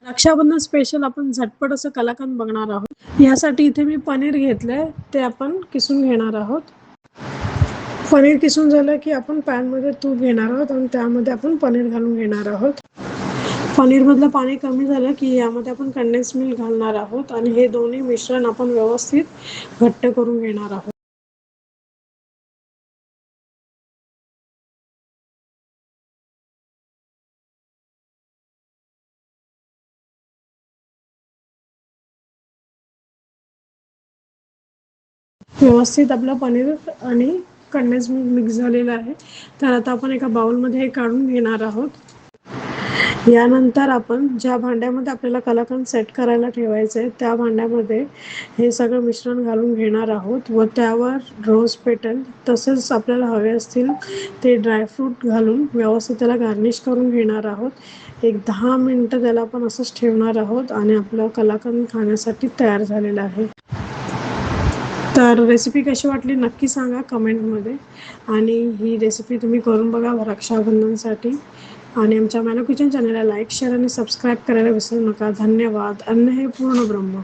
Rakshabandhan special आपण झटपट असं कलाकंद बघणार आहोत. यासाठी इथे मी पनीर घेतलंय, ते आपण किसून घेणार आहोत. पनीर किसून झालं की आपण पॅनमध्ये तूप घेणार आहोत आणि त्यामध्ये आपण पनीर घालून घेणार आहोत. पनीरमधलं पाणी कमी झालं की यामध्ये आपण कंडेन्स मिल्क घालणार आहोत आणि हे दोन्ही मिश्रण आपण व्यवस्थित घट्ट करून घेणार आहोत. व्यवस्थित आपलं पनीर आणि कंडेन्स मिल्क मिक्स झालेलं आहे. तर आता आपण एका बाउलमध्ये हे काढून घेणार आहोत. यानंतर आपण ज्या भांड्यामध्ये आपल्याला कलाकंद सेट करायला ठेवायचं आहे त्या भांड्यामध्ये हे सगळं मिश्रण घालून घेणार आहोत व त्यावर रोज पेटल तसेच आपल्याला हवे असतील ते ड्रायफ्रूट घालून व्यवस्थित त्याला गार्निश करून घेणार आहोत. एक 10 मिनिटं त्याला आपण असंच ठेवणार आहोत आणि आपलं कलाकंद खाण्यासाठी तयार झालेलं आहे. तर रेसिपी कशी वाटली नक्की सांगा कमेंटमध्ये आणि ही रेसिपी तुम्ही करून बघा रक्षाबंधनसाठी. आणि आमच्या मॅनो किचन चॅनलला लाईक, शेअर आणि सबस्क्राईब करायला विसरू नका. धन्यवाद. अन्न हे पूर्ण ब्रह्म.